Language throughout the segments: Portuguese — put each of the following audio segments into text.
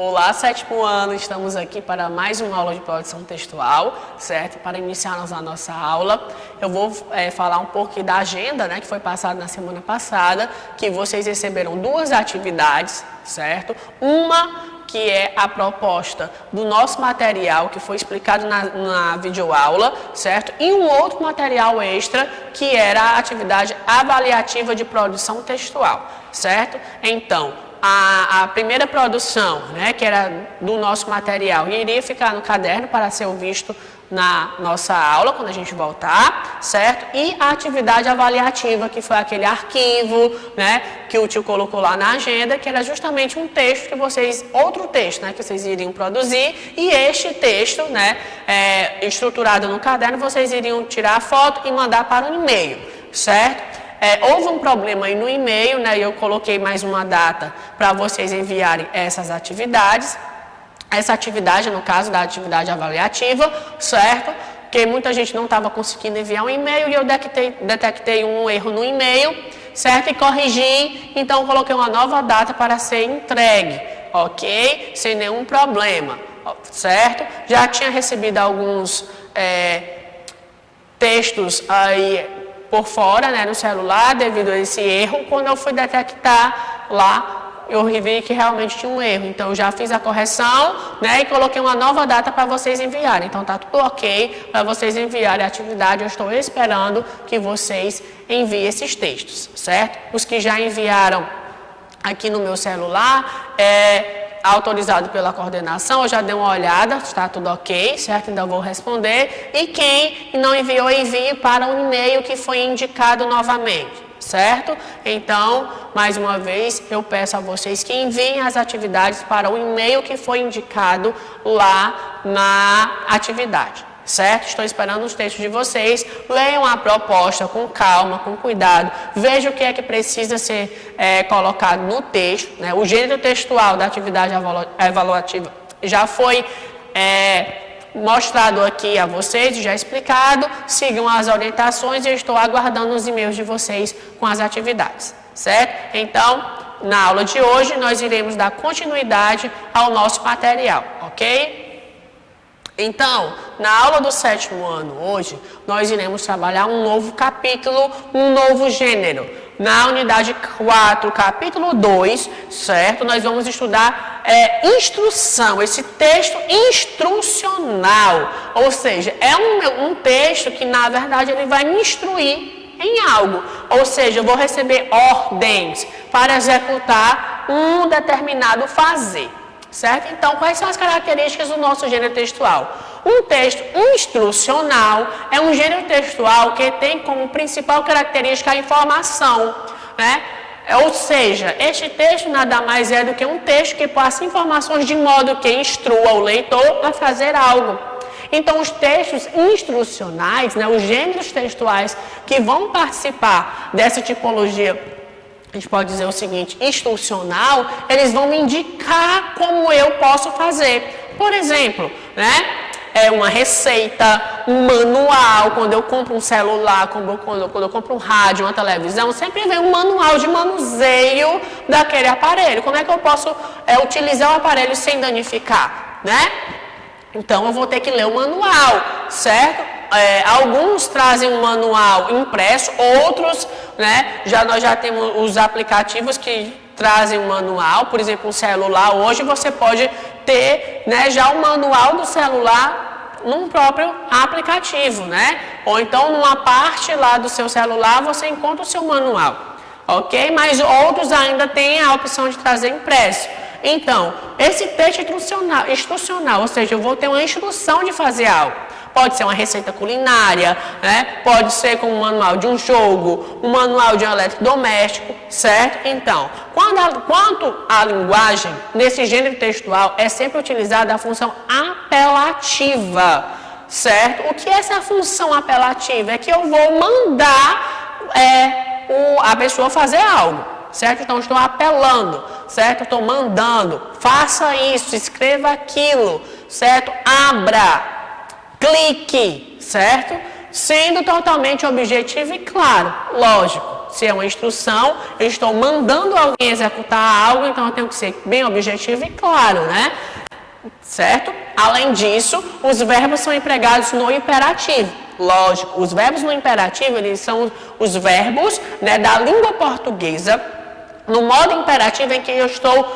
Olá, sétimo ano, estamos aqui para mais uma aula de produção textual, certo? Para iniciarmos a nossa aula, eu vou falar um pouco da agenda, né, que foi passada na semana passada, que vocês receberam duas atividades, certo? Uma que é a proposta do nosso material, que foi explicado na videoaula, certo? E um outro material extra, que era a atividade avaliativa de produção textual, certo? Então, a primeira produção, né, que era do nosso material, iria ficar no caderno para ser visto na nossa aula, quando a gente voltar, certo? E a atividade avaliativa, que foi aquele arquivo, né, que o tio colocou lá na agenda, que era justamente um texto que vocês, outro texto, né, que vocês iriam produzir, e este texto, né, estruturado no caderno, vocês iriam tirar a foto e mandar para o e-mail, certo? Houve um problema aí no e-mail, né, e eu coloquei mais uma data para vocês enviarem essas atividades. Essa atividade, no caso da atividade avaliativa, certo? Porque muita gente não estava conseguindo enviar um e-mail e eu detectei um erro no e-mail, certo? E corrigi, então coloquei uma nova data para ser entregue, ok? Sem nenhum problema, certo? Já tinha recebido alguns textos aí por fora, né, no celular, devido a esse erro. Quando eu fui detectar lá, eu vi que realmente tinha um erro, então eu já fiz a correção, né, e coloquei uma nova data para vocês enviarem. Então tá tudo ok para vocês enviarem a atividade. Eu estou esperando que vocês enviem esses textos, certo? Os que já enviaram aqui no meu celular, autorizado pela coordenação, eu já dei uma olhada, está tudo ok, certo? Ainda vou responder. E quem não enviou, envie para o e-mail que foi indicado novamente. Certo? Então, mais uma vez, eu peço a vocês que enviem as atividades para o e-mail que foi indicado lá na atividade. Certo? Estou esperando os textos de vocês. Leiam a proposta com calma, com cuidado. Vejam o que é que precisa ser colocado no texto, né? O gênero textual da atividade avaliativa já foi mostrado aqui a vocês, já explicado. Sigam as orientações e eu estou aguardando os e-mails de vocês com as atividades, certo? Então, na aula de hoje, nós iremos dar continuidade ao nosso material, ok? Então, na aula do sétimo ano hoje, nós iremos trabalhar um novo capítulo, um novo gênero. Na unidade 4, capítulo 2, certo? Nós vamos estudar instrução, esse texto instrucional. Ou seja, é um texto que, na verdade, ele vai me instruir em algo. Ou seja, eu vou receber ordens para executar um determinado fazer. Certo? Então, quais são as características do nosso gênero textual? Um texto instrucional é um gênero textual que tem como principal característica a informação, né? Ou seja, este texto nada mais é do que um texto que passa informações de modo que instrua o leitor a fazer algo. Então, os textos instrucionais, né, os gêneros textuais que vão participar dessa tipologia, a gente pode dizer o seguinte, instrucional, eles vão me indicar como eu posso fazer. Por exemplo, né, uma receita, um manual. Quando eu compro um celular, quando eu compro um rádio, uma televisão, sempre vem um manual de manuseio daquele aparelho. Como é que eu posso utilizar o aparelho sem danificar, né? Então, eu vou ter que ler o manual, certo? Alguns trazem um manual impresso, outros, né, nós já temos os aplicativos que trazem um manual. Por exemplo, um celular, hoje você pode ter, né, já o manual do celular num próprio aplicativo, né? Ou então, numa parte lá do seu celular, você encontra o seu manual, ok? Mas outros ainda têm a opção de trazer impresso. Então, esse texto instrucional, ou seja, eu vou ter uma instrução de fazer algo. Pode ser uma receita culinária, né? Pode ser como um manual de um jogo, um manual de um eletrodoméstico, certo? Então, quanto à linguagem, nesse gênero textual, é sempre utilizada a função apelativa, certo? O que é essa função apelativa? É que eu vou mandar a pessoa fazer algo, certo? Então, estou apelando, certo? Estou mandando, faça isso, escreva aquilo, certo? Abra, clique, certo? Sendo totalmente objetivo e claro, lógico. Se é uma instrução, eu estou mandando alguém executar algo, então eu tenho que ser bem objetivo e claro, né? Certo? Além disso, os verbos são empregados no imperativo. Lógico, os verbos no imperativo, eles são os verbos, né, da língua portuguesa, no modo imperativo em que eu estou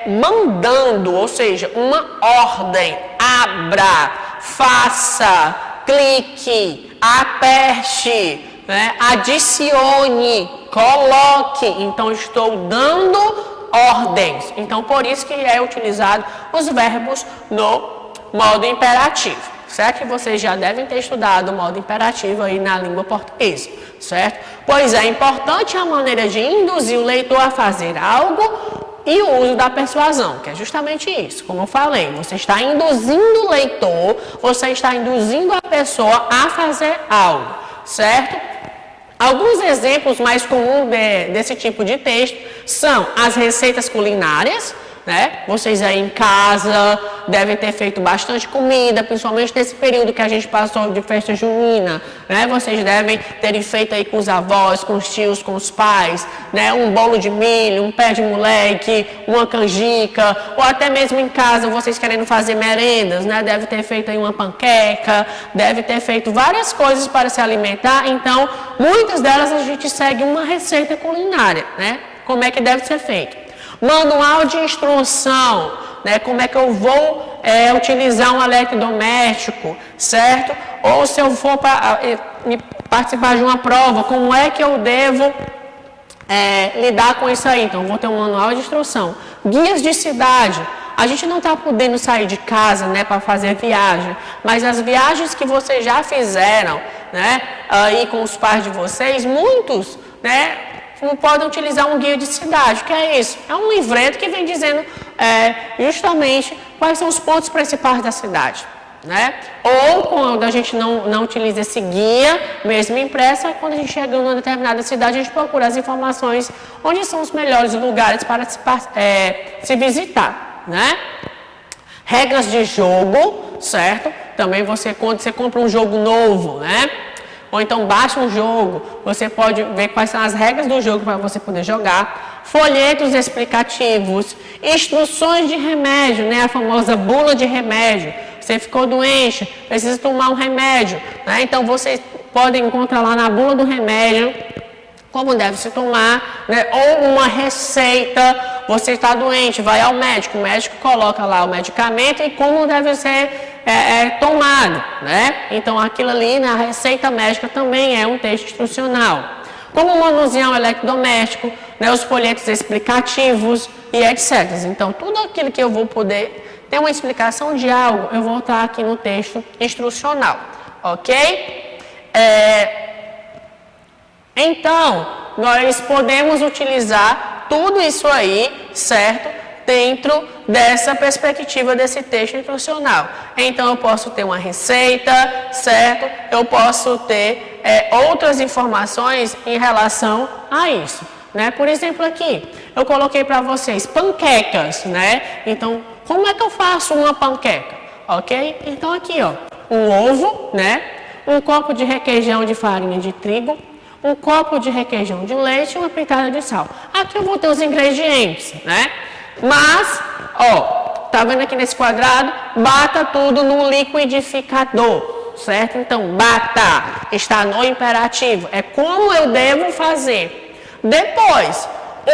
mandando, ou seja, uma ordem. Abra, faça, clique, aperte, né, adicione, coloque. Então, estou dando ordens. Então, por isso que é utilizado os verbos no modo imperativo. Certo? Que vocês já devem ter estudado o modo imperativo aí na língua portuguesa, certo? Pois é importante a maneira de induzir o leitor a fazer algo e o uso da persuasão, que é justamente isso. Como eu falei, você está induzindo o leitor, você está induzindo a pessoa a fazer algo, certo? Alguns exemplos mais comuns desse tipo de texto são as receitas culinárias, né? Vocês aí em casa devem ter feito bastante comida, principalmente nesse período que a gente passou de festa junina, né? Vocês devem ter feito aí com os avós, com os tios, com os pais, né? Um bolo de milho, um pé de moleque, uma canjica, ou até mesmo em casa vocês querendo fazer merendas, né? Deve ter feito aí uma panqueca, deve ter feito várias coisas para se alimentar. Então, muitas delas a gente segue uma receita culinária, né? Como é que deve ser feito? Manual de instrução, né? Como é que eu vou utilizar um eletrodoméstico, certo? Ou se eu for participar de uma prova, como é que eu devo lidar com isso aí? Então, vou ter um manual de instrução. Guias de cidade. A gente não está podendo sair de casa, né, para fazer viagem, mas as viagens que vocês já fizeram, né, aí com os pais de vocês, muitos, né, podem utilizar um guia de cidade. O que é isso? É um livreto que vem dizendo justamente quais são os pontos principais da cidade, né? Ou quando a gente não utiliza esse guia, mesmo impresso, quando a gente chega em uma determinada cidade, a gente procura as informações onde são os melhores lugares para se visitar, né? Regras de jogo, certo? Também quando você compra um jogo novo, né? Ou então baixa um jogo, você pode ver quais são as regras do jogo para você poder jogar. Folhetos explicativos, instruções de remédio, né? A famosa bula de remédio. Você ficou doente, precisa tomar um remédio, né? Então vocês podem encontrar lá na bula do remédio como deve se tomar, né? Ou uma receita. Você está doente, vai ao médico, o médico coloca lá o medicamento e como deve ser tomado, né? Então aquilo ali na receita médica também é um texto instrucional. Como manusear um eletrodoméstico, né? Os folhetos explicativos e etc. Então tudo aquilo que eu vou poder ter uma explicação de algo, eu vou estar aqui no texto instrucional, ok? Então, nós podemos utilizar tudo isso aí, certo? Dentro dessa perspectiva desse texto instrucional. Então, eu posso ter uma receita, certo? Eu posso ter outras informações em relação a isso, né? Por exemplo, aqui, eu coloquei para vocês panquecas, né? Então, como é que eu faço uma panqueca? Ok? Então, aqui, ó, um ovo, né? Um copo de requeijão de farinha de trigo, um copo de requeijão de leite e uma pitada de sal. Aqui eu vou ter os ingredientes, né? Mas, ó, tá vendo aqui nesse quadrado? Bata tudo no liquidificador, certo? Então, bata, está no imperativo. É como eu devo fazer. Depois,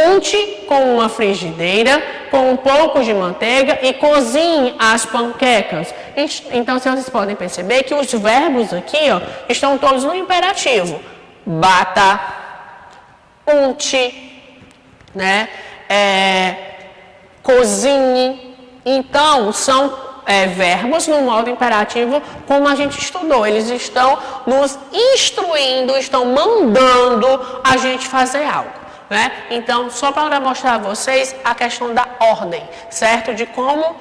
unte com uma frigideira, com um pouco de manteiga e cozinhe as panquecas. Então, vocês podem perceber que os verbos aqui, ó, estão todos no imperativo. Bata, unte, né? Cozinhe. Então, são verbos no modo imperativo, como a gente estudou. Eles estão nos instruindo, estão mandando a gente fazer algo, né? Então, só para mostrar a vocês a questão da ordem, certo? De como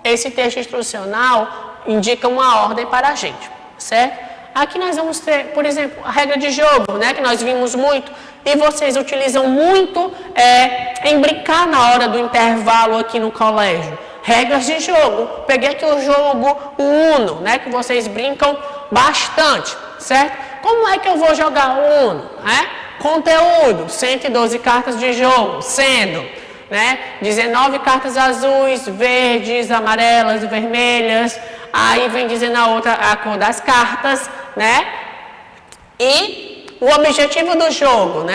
esse texto instrucional indica uma ordem para a gente, certo? Aqui nós vamos ter, por exemplo, a regra de jogo, né, que nós vimos muito, e vocês utilizam muito em brincar na hora do intervalo aqui no colégio. Regras de jogo. Peguei aqui o jogo Uno, né, que vocês brincam bastante. certo? Como é que eu vou jogar o Uno? Conteúdo, 112 cartas de jogo, sendo 19 cartas azuis, verdes, amarelas e vermelhas. Aí vem dizendo a outra a cor das cartas, E o objetivo do jogo,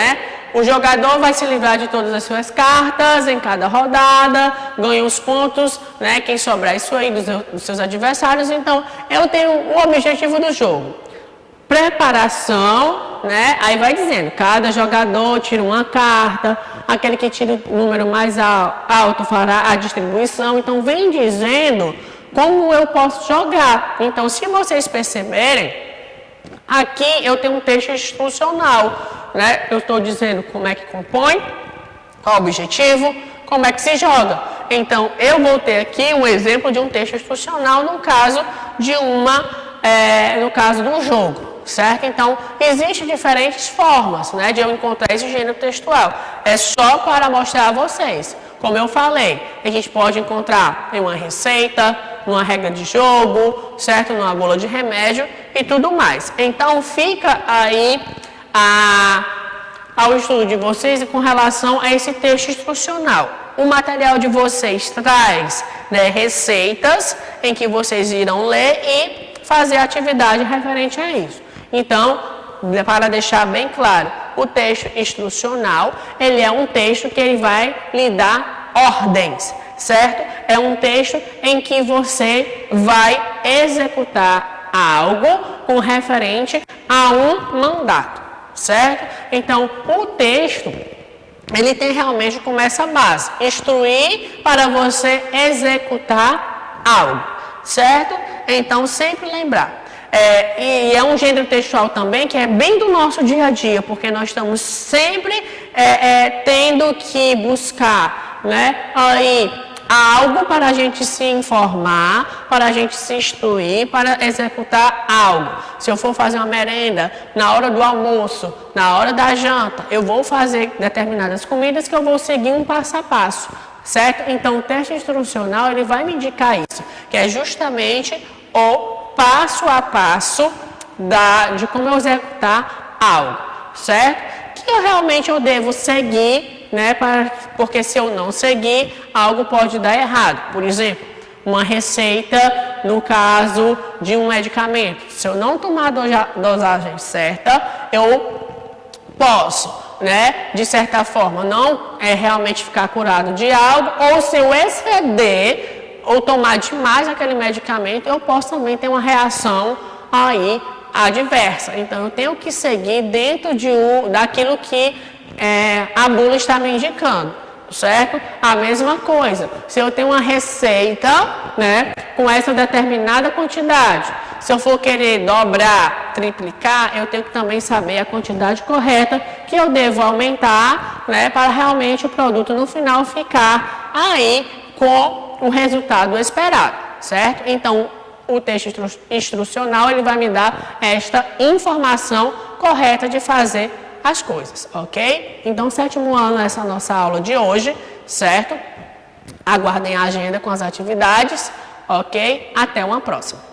O jogador vai se livrar de todas as suas cartas em cada rodada, ganha os pontos, Quem sobrar isso aí dos seus adversários. Então, eu tenho o objetivo do jogo. Preparação, Aí vai dizendo, cada jogador tira uma carta, aquele que tira o número mais alto fará a distribuição. Então, vem dizendo como eu posso jogar. Então, se vocês perceberem, aqui eu tenho um texto instrucional, Eu estou dizendo como é que compõe, qual o objetivo, como é que se joga. Então, eu vou ter aqui um exemplo de um texto instrucional no caso de um jogo, certo? Então, existem diferentes formas, de eu encontrar esse gênero textual. É só para mostrar a vocês. Como eu falei, a gente pode encontrar em uma receita, numa regra de jogo, certo? Numa bula de remédio e tudo mais. Então, fica aí ao estudo de vocês com relação a esse texto instrucional. O material de vocês traz receitas em que vocês irão ler e fazer atividade referente a isso. Então, para deixar bem claro, o texto instrucional, ele é um texto que ele vai lhe dar ordens, certo? É um texto em que você vai executar algo com referente a um mandato, certo? Então, o texto, ele tem realmente como essa base, instruir para você executar algo, certo? Então, sempre lembrar. E é um gênero textual também que é bem do nosso dia a dia, porque nós estamos sempre tendo que buscar, aí algo para a gente se informar, para a gente se instruir, para executar algo. Se eu for fazer uma merenda na hora do almoço, na hora da janta, eu vou fazer determinadas comidas que eu vou seguir um passo a passo, certo? Então, o texto instrucional, ele vai me indicar isso, que é justamente o passo a passo de como eu executar algo, certo? Que eu devo seguir, porque se eu não seguir, algo pode dar errado. Por exemplo, uma receita no caso de um medicamento. Se eu não tomar a dosagem certa, eu posso, de certa forma, não realmente ficar curado de algo, ou se eu exceder ou tomar demais aquele medicamento, eu posso também ter uma reação aí adversa. Então, eu tenho que seguir dentro daquilo que a bula está me indicando, certo? A mesma coisa, se eu tenho uma receita, com essa determinada quantidade, se eu for querer dobrar, triplicar, eu tenho que também saber a quantidade correta que eu devo aumentar, para realmente o produto no final ficar aí com o resultado esperado, certo? Então, o texto instrucional, ele vai me dar esta informação correta de fazer as coisas, ok? Então, 7º ano, essa é a nossa aula de hoje, certo? Aguardem a agenda com as atividades, ok? Até uma próxima.